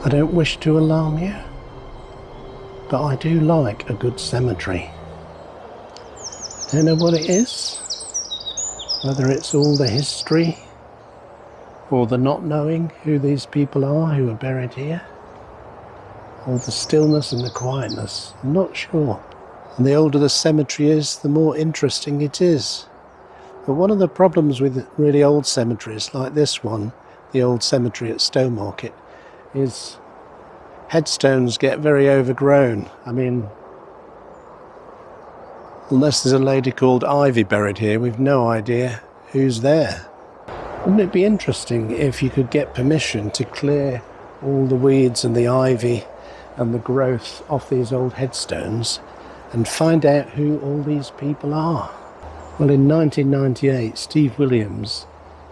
I don't wish to alarm you, but I do like a good cemetery. I don't know what it is, whether it's all the history or the not knowing who these people are who are buried here, or the stillness and the quietness. I'm not sure. And the older the cemetery is, the more interesting it is. But one of the problems with really old cemeteries like this one, the old cemetery at Stowmarket, is headstones get very overgrown. I mean, unless there's a lady called Ivy buried here, we've no idea who's there. Wouldn't it be interesting if you could get permission to clear all the weeds and the ivy and the growth off these old headstones and find out who all these people are? Well, in 1998, Steve Williams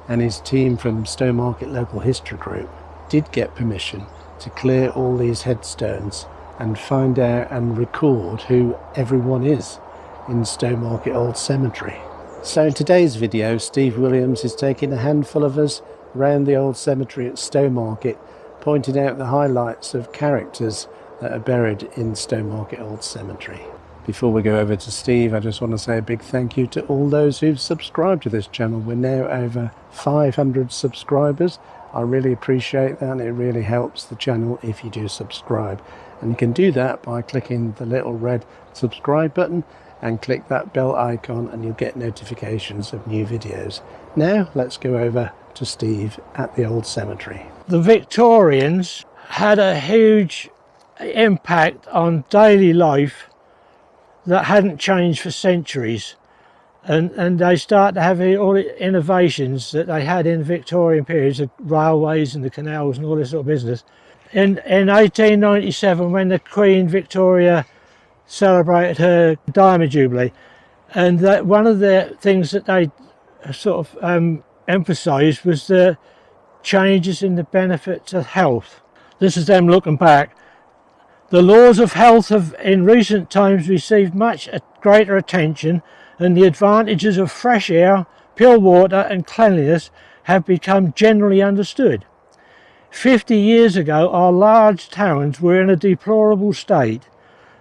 and his team from Stowmarket Local History Group did get permission to clear all these headstones and find out and record who everyone is in Stowmarket Old Cemetery. So in today's video, Steve Williams is taking a handful of us around the old cemetery at Stowmarket, pointing out the highlights of characters that are buried in Stowmarket Old Cemetery. Before we go over to Steve, I just want to say a big thank you to all those who've subscribed to this channel. We're now over 500 subscribers. I really appreciate that, and it really helps the channel if you do subscribe. And you can do that by clicking the little red subscribe button and click that bell icon, and you'll get notifications of new videos. Now let's go over to Steve at the old cemetery. The Victorians had a huge impact on daily life that hadn't changed for centuries, and they start to have all the innovations that they had in the Victorian periods, the railways and the canals and all this sort of business. In 1897, when the Queen Victoria celebrated her Diamond Jubilee, and that one of the things that they sort of emphasised was the changes in the benefits of health. This is them looking back. The laws of health have in recent times received much greater attention, and the advantages of fresh air, pure water and cleanliness have become generally understood. 50 years ago, our large towns were in a deplorable state.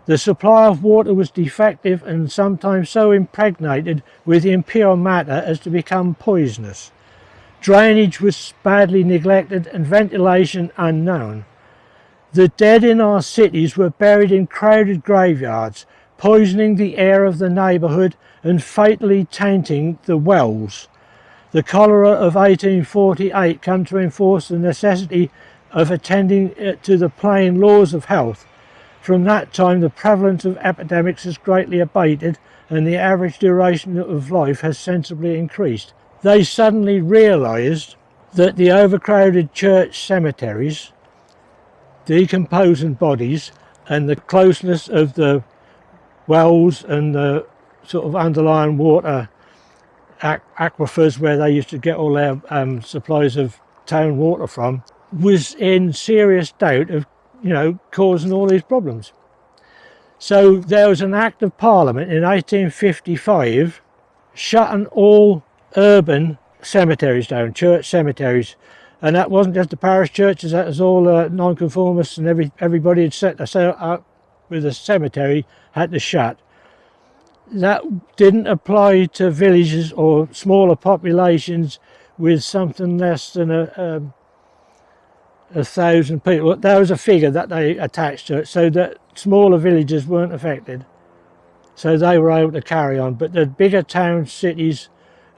The supply of water was defective and sometimes so impregnated with impure matter as to become poisonous. Drainage was badly neglected and ventilation unknown. The dead in our cities were buried in crowded graveyards, poisoning the air of the neighbourhood and fatally tainting the wells. The cholera of 1848 came to enforce the necessity of attending to the plain laws of health. From that time, the prevalence of epidemics has greatly abated, and the average duration of life has sensibly increased. They suddenly realised that the overcrowded church cemeteries, decomposing bodies, and the closeness of the wells and the sort of underlying water aquifers where they used to get all their supplies of town water from, was in serious doubt of, causing all these problems. So there was an act of Parliament in 1855 shutting all urban cemeteries down, church cemeteries. And that wasn't just the parish churches, that was all nonconformists, and everybody had set up with a cemetery had to shut. That didn't apply to villages or smaller populations with something less than 1,000 people. That was a figure that they attached to it, so that smaller villages weren't affected. So they were able to carry on. But the bigger towns, cities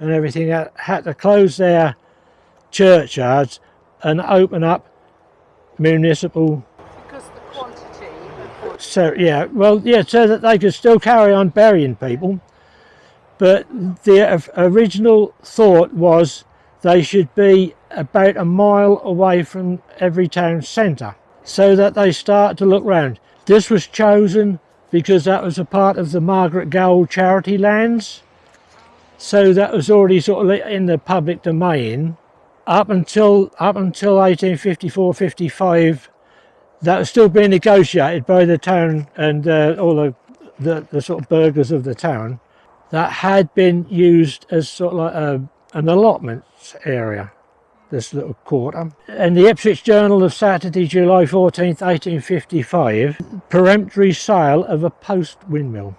and everything had to close their churchyards and open up municipal, because the quantity of so that they could still carry on burying people. But the original thought was they should be about a mile away from every town centre, so that they start to look round. This was chosen because that was a part of the Margaret Gould charity lands, so that was already sort of in the public domain. Up until 1854-55, that was still being negotiated by the town and all the sort of burghers of the town. That had been used as sort of like an allotment area. this little quarter. In the Ipswich Journal of Saturday, July 14th, 1855, peremptory sale of a post windmill.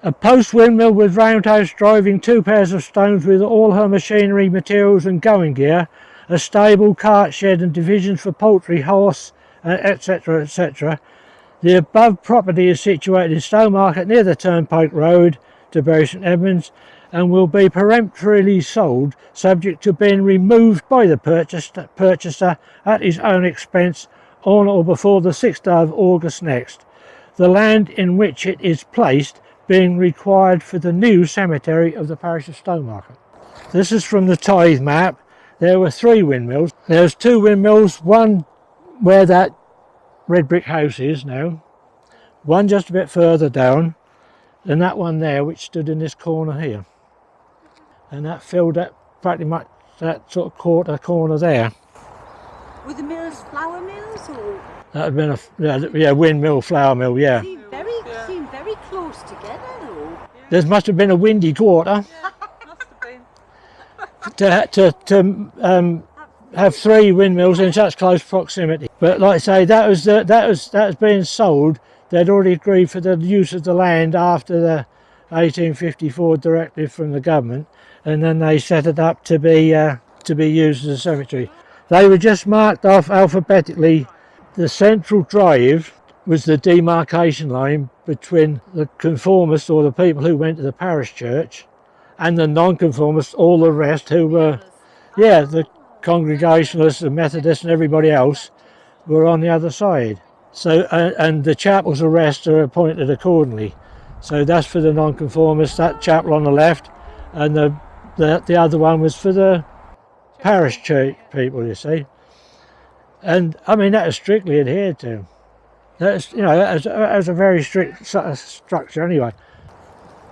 A post windmill with roundhouse driving 2 pairs of stones with all her machinery, materials and going gear, a stable, cart shed and divisions for poultry, horse, etc, etc. The above property is situated in Stowmarket near the Turnpike Road to Bury St Edmunds, and will be peremptorily sold, subject to being removed by the purchaser at his own expense on or before the 6th day of August next. The land in which it is placed being required for the new cemetery of the parish of Stowmarket. This is from the tithe map. There were 3 windmills. There's 2 windmills, one where that red brick house is now, one just a bit further down, and that one there which stood in this corner here. And that filled that pretty much that sort of corner there. Were the mills flour mills or? That had been a windmill, flour mill, yeah. Seem very close together though. There must have been a windy quarter to have 3 windmills in such close proximity. But like I say, that was being sold. They'd already agreed for the use of the land after the 1854 directive from the government, and then they set it up to be used as a cemetery. They were just marked off alphabetically. The central drive was the demarcation line between the conformists, or the people who went to the parish church, and the non-conformists, all the rest who were, the Congregationalists, the Methodists and everybody else were on the other side. So, and the chapels of rest are appointed accordingly. So that's for the non-conformists, that chapel on the left, and the other one was for the parish church people, you see. And I mean, that is strictly adhered to. That's, that was a very strict structure anyway.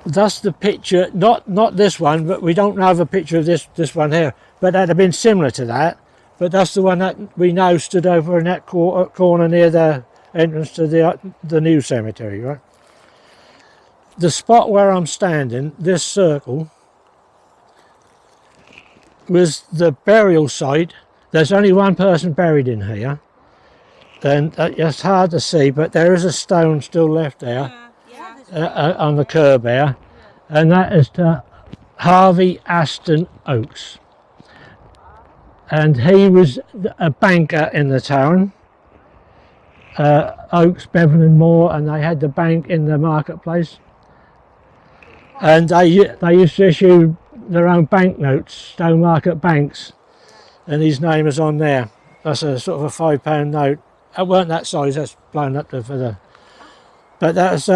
That's the picture, not this one, but we don't have a picture of this one here, but that had been similar to that. But that's the one that we know stood over in that corner near the entrance to the new cemetery, right? The spot where I'm standing, this circle, was the burial site. There's only one person buried in here, and it's hard to see, but there is a stone still left there on the curb there, and that is to Harvey Aston Oakes. And he was a banker in the town, Oakes, Bevan and Moore, and they had the bank in the marketplace. And they used to issue their own banknotes, Stowmarket banks, and his name is on there. That's a sort of a £5 note. It weren't that size, that's blown up for the... But that's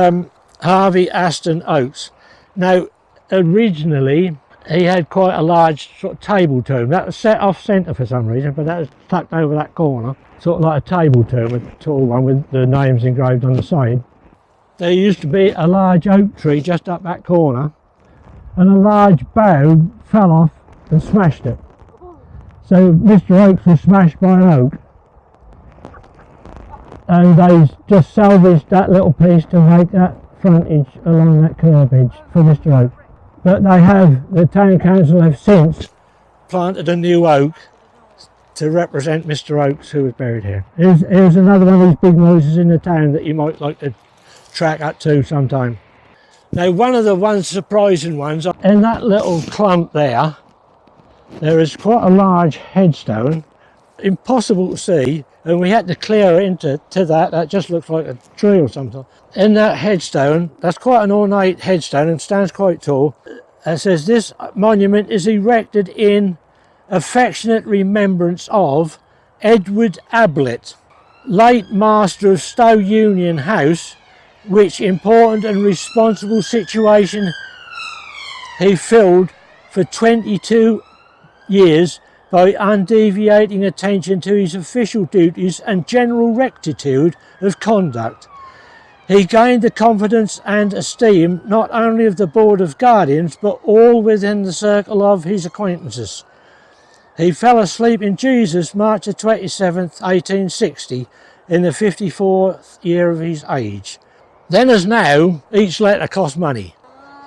Harvey Aston Oakes. Now, originally, he had quite a large sort of table tomb. That was set off centre for some reason, but that was tucked over that corner. Sort of like a table tomb, a tall one with the names engraved on the side. There used to be a large oak tree just up that corner, and a large bough fell off and smashed it. So Mr. Oakes was smashed by an oak, and they just salvaged that little piece to make that frontage along that curb edge for Mr. Oakes. But the town council have since planted a new oak to represent Mr. Oakes, who was buried here. Here's another one of these big noses in the town that you might like to track up to sometime. Now, one of the surprising ones, in that little clump there is quite a large headstone, impossible to see, and we had to clear into that just looks like a tree or something. In that headstone, that's quite an ornate headstone and stands quite tall. It says, "This monument is erected in affectionate remembrance of Edward Ablett, late master of Stow Union House, which important and responsible situation he filled for 22 years by undeviating attention to his official duties and general rectitude of conduct. He gained the confidence and esteem not only of the Board of Guardians, but all within the circle of his acquaintances. He fell asleep in Jesus, March the 27th, 1860, in the 54th year of his age." Then as now, each letter cost money.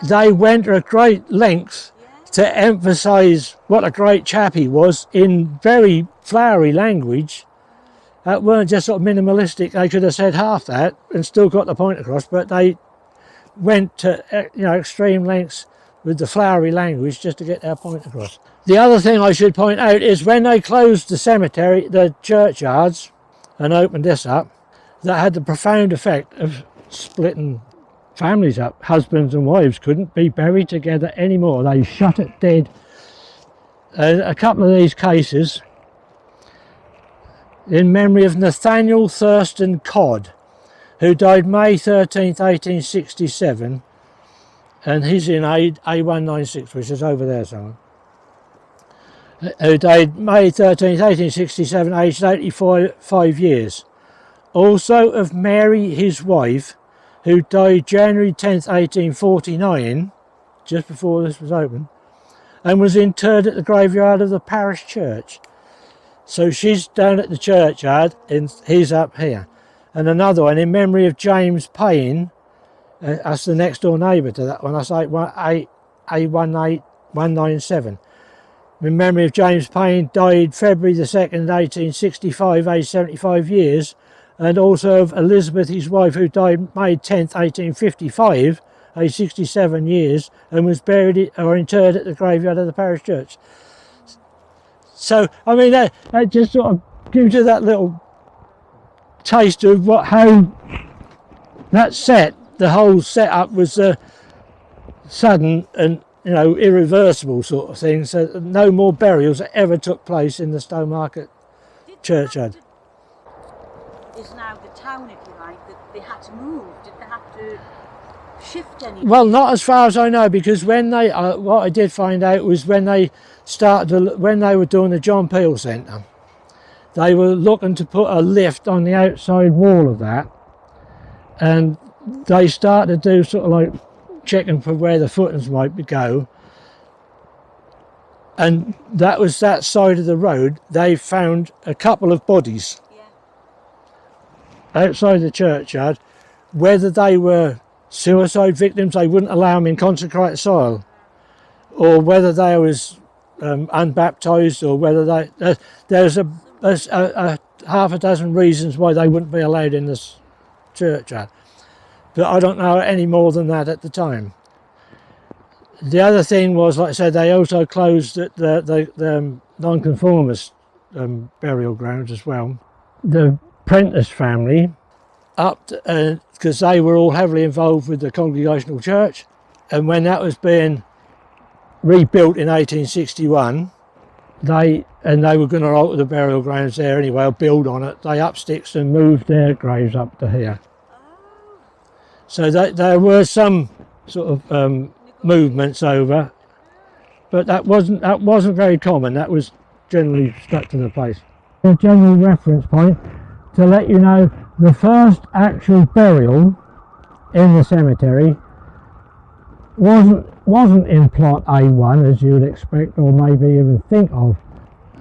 They went to a great length to emphasise what a great chap he was in very flowery language. That weren't just sort of minimalistic. They could have said half that and still got the point across, but they went to extreme lengths with the flowery language just to get their point across. The other thing I should point out is when they closed the cemetery, the churchyards, and opened this up, that had the profound effect of splitting families up. Husbands and wives couldn't be buried together anymore. They shut it dead. A couple of these cases, in memory of Nathaniel Thurston Codd, who died May 13th, 1867, and he's in A196, which is over there somewhere, who died May 13th, 1867, aged 85 years. Also of Mary, his wife, who died January 10th, 1849, just before this was open, and was interred at the graveyard of the parish church. So she's down at the churchyard and he's up here. And another one in memory of James Payne, that's the next door neighbour to that one, that's A18197. In memory of James Payne, died February the 2nd, 1865, aged 75 years, and also of Elizabeth, his wife, who died May 10th, 1855, aged 67 years, and was buried or interred at the graveyard of the parish church. So, I mean, that just sort of gives you that little taste of how that the whole setup was sudden and, irreversible sort of thing. So no more burials ever took place in the Stowmarket churchyard. Is now the town, if you like, that they had to move? Did they have to shift anything? Well, not as far as I know, because when they, what I did find out was when they were doing the John Peel Centre, they were looking to put a lift on the outside wall of that, and they started to do sort of like checking for where the footings might go, and that was that side of the road. They found a couple of bodies outside the churchyard. Whether they were suicide victims, they wouldn't allow them in consecrated soil, or whether they was unbaptized, or whether there's a half a dozen reasons why they wouldn't be allowed in this churchyard, but I don't know any more than that at the time. The other thing was, like I said, they also closed the non-conformist burial grounds as well. The Prentice family, because they were all heavily involved with the Congregational Church, and when that was being rebuilt in 1861, they were going to alter the burial grounds there anyway, or build on it. They up sticks and moved their graves up to here. So there were some sort of movements over, but that wasn't very common. That was generally stuck to the place. A general reference point to let you know, the first actual burial in the cemetery wasn't in plot A1 as you would expect, or maybe even think of.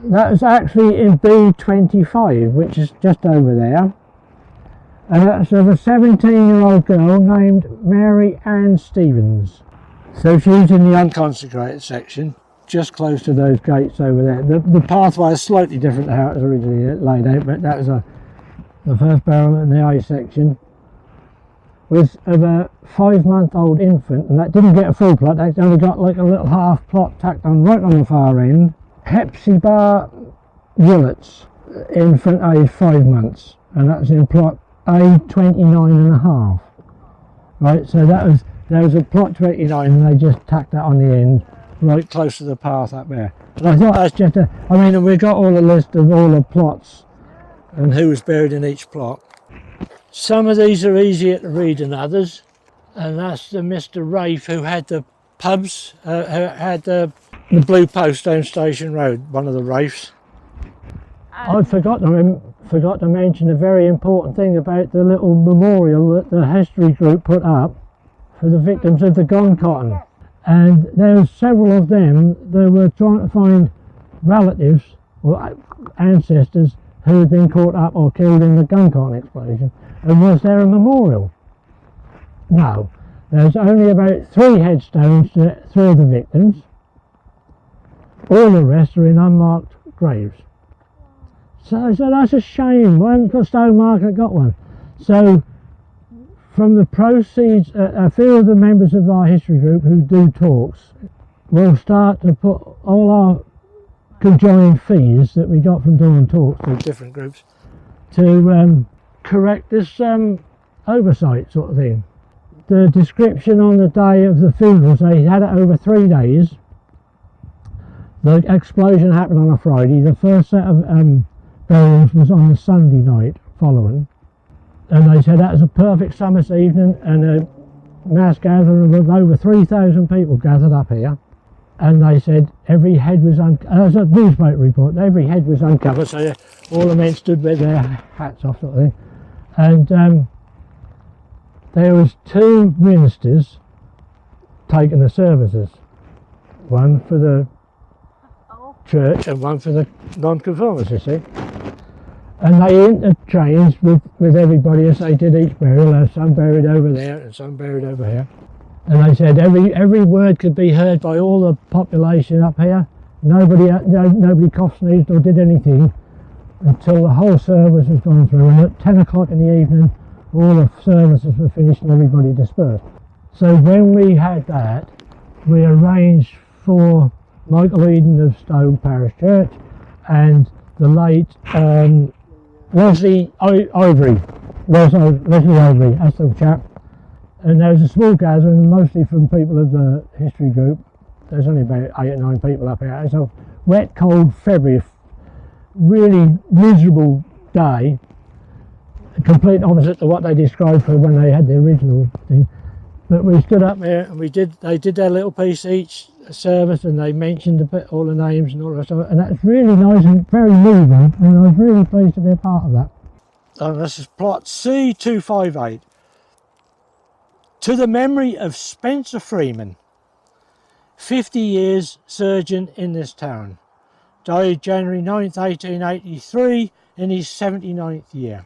That was actually in B25, which is just over there, and that's of a 17-year-old girl named Mary Ann Stevens. So she's in the unconsecrated section, just close to those gates over there. The pathway is slightly different to how it was originally laid out, but that was the first burial in the A section was of a 5-month-old infant, and that didn't get a full plot. That only got like a little half plot tacked on right on the far end. Hepzibah Willets, infant aged 5 months, and that's in plot A29.5. Right, so there was a plot 29, and they just tacked that on the end, right close to the path up there. And I thought that's just and we got all the list of all the plots and who was buried in each plot. Some of these are easier to read than others, and that's the Mr. Rafe who had the pubs, who had the Blue Post down Station Road, one of the Rafes. I forgot to mention a very important thing about the little memorial that the history group put up for the victims of the Gone Cotton. And there were several of them. They were trying to find relatives or ancestors who had been caught up or killed in the gun cotton explosion. And was there a memorial? No. There's only about 3 headstones to 3 of the victims, All the rest are in unmarked graves. So that's a shame. Why haven't Stowmarket got one? So from the proceeds, a few of the members of our history group who do talks will start to put all our conjoined fees that we got from doing talks to different groups to correct this oversight sort of thing. The description on the day of the funerals, they had it over 3 days. The explosion happened on a Friday. The first set of burials was on the Sunday night following. And they said that was a perfect summer's evening, and a mass gathering of over 3,000 people gathered up here. And they said every head was as a newspaper report, every head was uncovered, so all the men stood with their hats off sort of thing. And there was 2 ministers taking the services, one for the church and one for the non-conformists, you see. And they interchanged with everybody as they did each burial. There's some buried over there and some buried over here. And they said every word could be heard by all the population up here. Nobody coughed, sneezed or did anything until the whole service was gone through. And at 10 o'clock in the evening, all the services were finished and everybody dispersed. So when we had that, we arranged for Michael Eden of Stow Parish Church and the late Leslie Ivory, that's the chap. And there was a small gathering, mostly from people of the history group. There's only about 8 or 9 people up here. It's a wet, cold February, really miserable day, complete opposite to what they described for when they had the original thing. But we stood up there and they did their little piece each service, and they mentioned all the names and all the rest of it, and that's really nice and very moving, and I was really pleased to be a part of that. And this is plot C258. To the memory of Spencer Freeman, 50 years surgeon in this town, died January 9th, 1883 in his 79th year.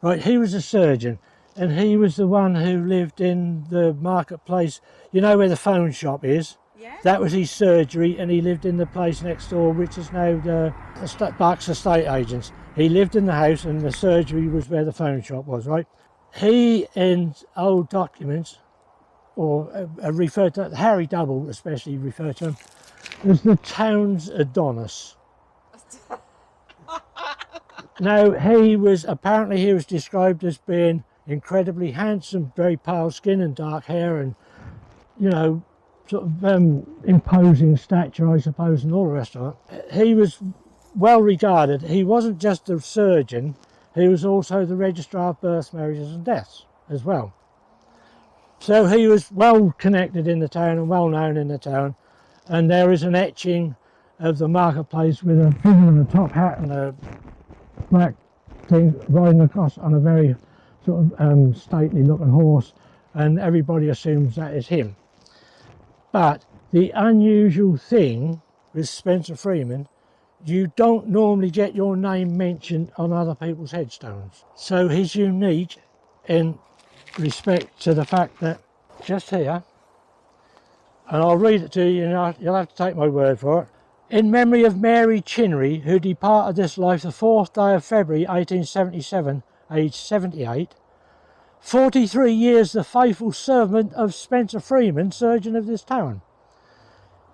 Right, he was a surgeon, and he was the one who lived in the marketplace, you know where the phone shop is? Yes. That was his surgery, and he lived in the place next door, which is now the Bucks Estate Agents. He lived in the house, and the surgery was where the phone shop was, right? He, in old documents, or referred to, Harry Double especially referred to him, as the town's Adonis. Now, he was described as being incredibly handsome, very pale skin and dark hair, and, you know, sort of imposing stature, I suppose, and all the rest of it. He was well regarded. He wasn't just a surgeon, he was also the registrar of births, marriages and deaths as well. So he was well connected in the town and well known in the town, and there is an etching of the marketplace with a figure in a top hat and a black thing riding across on a very sort of stately looking horse, and everybody assumes that is him. But the unusual thing with Spencer Freeman, you don't normally get your name mentioned on other people's headstones. So he's unique in respect to the fact that just here, and I'll read it to you, you'll have to take my word for it. In memory of Mary Chinnery, who departed this life the 4th day of February 1877, aged 78, 43 years the faithful servant of Spencer Freeman, surgeon of this town.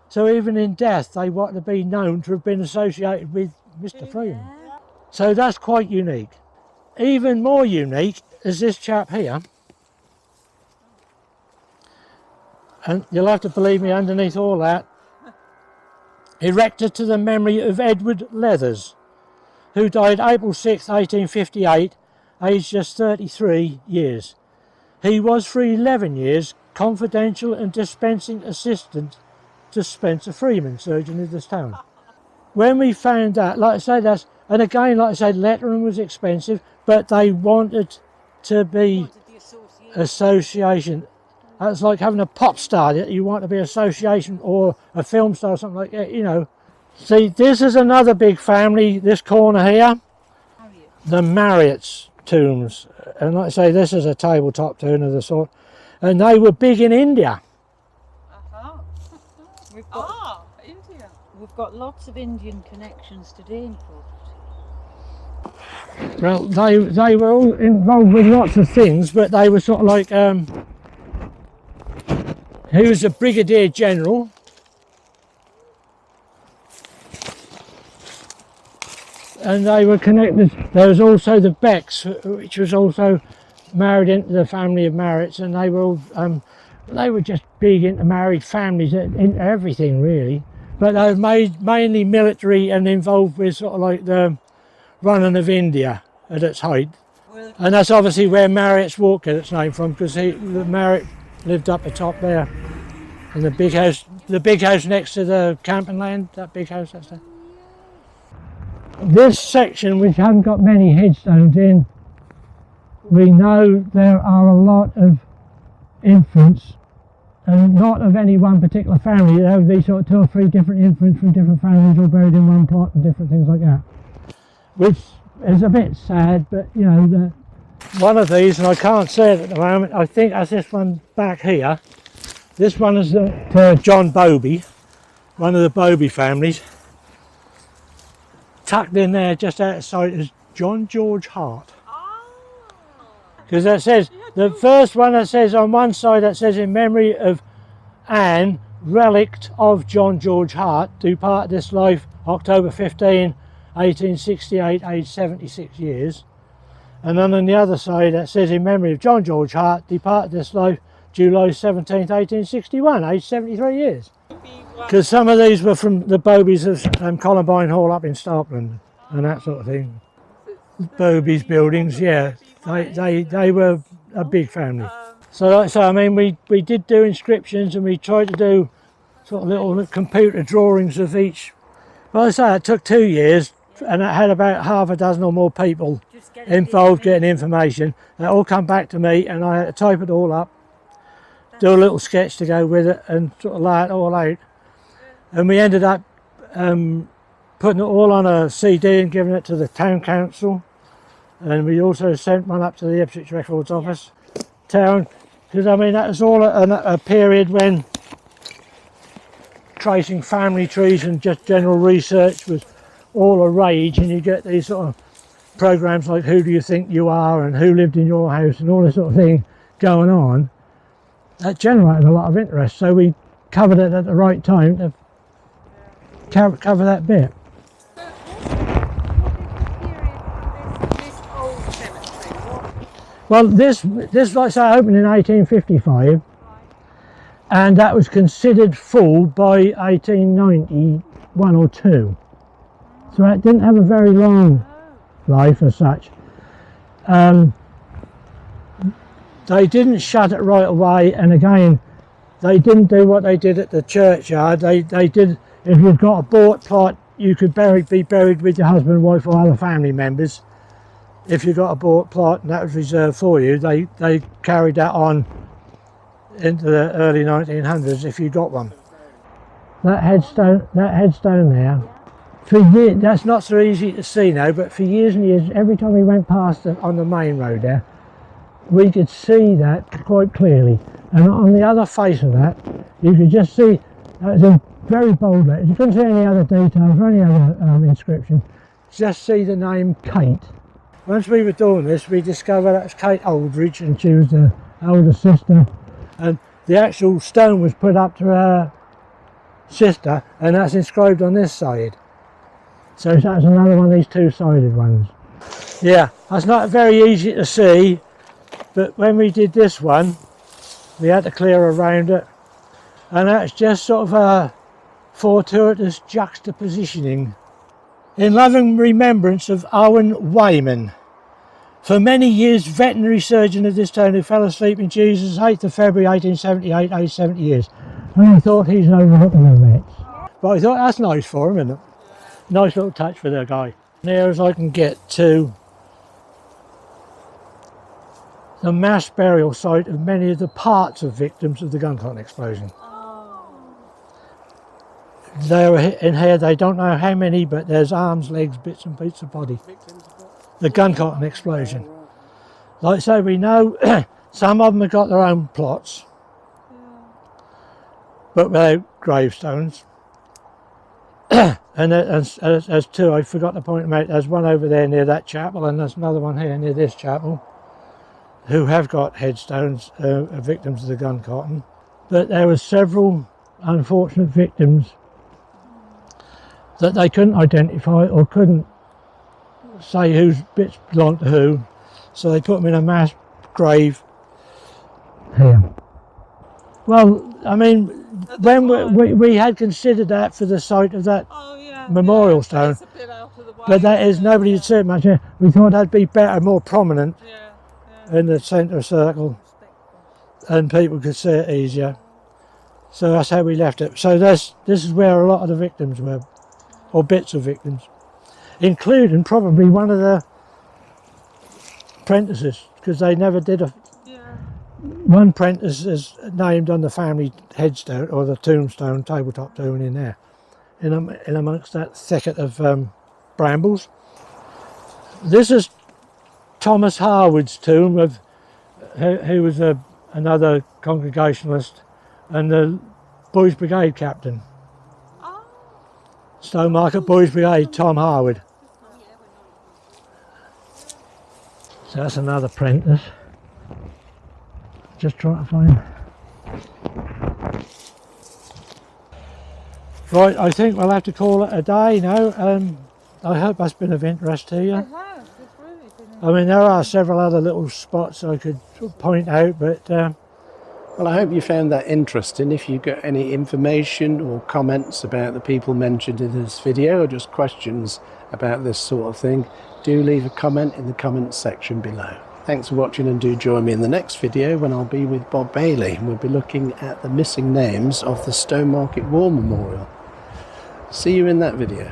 So even in death, they want to be known to have been associated with Mr. Freeman. So that's quite unique. Even more unique is this chap here. And you'll have to believe me, underneath all that, erected to the memory of Edward Leathers, who died April 6, 1858, aged just 33 years. He was for 11 years confidential and dispensing assistant to Spencer Freeman, surgeon of this town. When we found that, like I say, and again, like I said, lettering was expensive, but they wanted to be association. That's like having a pop star, you want to be association, or a film star or something like that, you know. See, this is another big family, this corner here, the Marriott's tombs. And like I say, this is a tabletop tomb of the sort, and they were big in India. India. I've got lots of Indian connections to Danecourt. Well, they were all involved with lots of things, but they were sort of like, he was a brigadier general. And they were connected. There was also the Becks, which was also married into the family of Marritts, and they were all, they were just big into married families, into everything really. But they were mainly military and involved with sort of like the running of India at its height. And that's obviously where Marritt's Walk gets its name from, because Marritt lived up the top there, in the big house next to the camping land. That big house, that's there. This section, which hasn't got many headstones in, we know there are a lot of infants, and not of any one particular family. There would be sort of 2 or 3 different infants from different families all buried in one plot and different things like that, which is a bit sad. But you know, one of these, and I can't say it at the moment, I think that's this one back here. This one is to John Bowby, one of the Bowby families. Tucked in there just out of sight is John George Hart. Because that says, the first one that says on one side, that says in memory of Anne, relict of John George Hart, departed this life October 15, 1868, aged 76 years. And then on the other side that says in memory of John George Hart, departed this life July 17th, 1861, aged 73 years. Because some of these were from the Bowbies of Columbine Hall up in Starkland and that sort of thing. Bowbies buildings, yeah, they were a big family. So like I say, I mean, we did do inscriptions, and we tried to do sort of little computer drawings of each. Well, I say it took 2 years, and it had about half a dozen or more people involved getting information. They all come back to me, and I had to type it all up, do a little sketch to go with it, and sort of lay it all out. And we ended up putting it all on a CD and giving it to the town council. And we also sent one up to the Ipswich Records office, town, because I mean that was all a period when tracing family trees and just general research was all a rage, and you get these sort of programs like Who Do You Think You Are and Who Lived in Your House and all this sort of thing going on. That generated a lot of interest, so we covered it at the right time to cover that bit. Well, this like I say, opened in 1855, and that was considered full by 1891 or 2. So it didn't have a very long life as such. They didn't shut it right away, and again, they didn't do what they did at the churchyard. They did, if you've got a bought plot, you could be buried with your husband, wife or other family members. If you got a bought plot and that was reserved for you, they carried that on into the early 1900s if you got one. That headstone there, for years, that's not so easy to see now, but for years and years, every time we went past it on the main road there, we could see that quite clearly. And on the other face of that, you could just see, that was in very bold letters. You couldn't see any other details or any other inscription. Just see the name Kate. Once we were doing this, we discovered that was Kate Aldridge, and she was the older sister. And the actual stone was put up to her sister, and that's inscribed on this side. So that's another one of these two-sided ones. Yeah, that's not very easy to see, but when we did this one, we had to clear around it, and that's just sort of a fortuitous juxtapositioning. In loving remembrance of Owen Wayman, for many years veterinary surgeon of this town, who fell asleep in Jesus, 8th of February 1878, aged 70 years. And I thought he's overlooking the vets. But I thought that's nice for him, isn't it? Nice little touch for the guy. Near as I can get to the mass burial site of many of the parts of victims of the gun cotton explosion. They were in here, they don't know how many, but there's arms, legs, bits and bits of body. The gun cotton explosion. Like I say, we know some of them have got their own plots, but without gravestones. And there's two, I forgot to point them out. There's one over there near that chapel, and there's another one here near this chapel, who have got headstones, victims of the gun cotton. But there were several unfortunate victims that they couldn't identify or couldn't say whose bits belonged to who, so they put them in a mass grave here. Well, I mean, when we had considered that for the site of that memorial stone, but that is, nobody had said much. We thought that'd be better, more prominent in the centre circle, and people could see it easier. So that's how we left it. So this is where a lot of the victims were, or bits of victims, including probably one of the apprentices, because they never did a... One apprentice is named on the family headstone, or the tombstone, tabletop tomb in there, in amongst that thicket of brambles. This is Thomas Harwood's tomb, who was another Congregationalist and the Boys Brigade captain. Stowmarket Boys Brigade, Tom Harwood. So that's another apprentice. Just trying to find. Right, I think we'll have to call it a day now. I hope that's been of interest to you. It has, it's really been. I mean, there are several other little spots I could point out, but Well, I hope you found that interesting. If you've got any information or comments about the people mentioned in this video, or just questions about this sort of thing, do leave a comment in the comments section below. Thanks for watching, and do join me in the next video when I'll be with Bob Bailey. We'll be looking at the missing names of the Stowmarket War Memorial. See you in that video.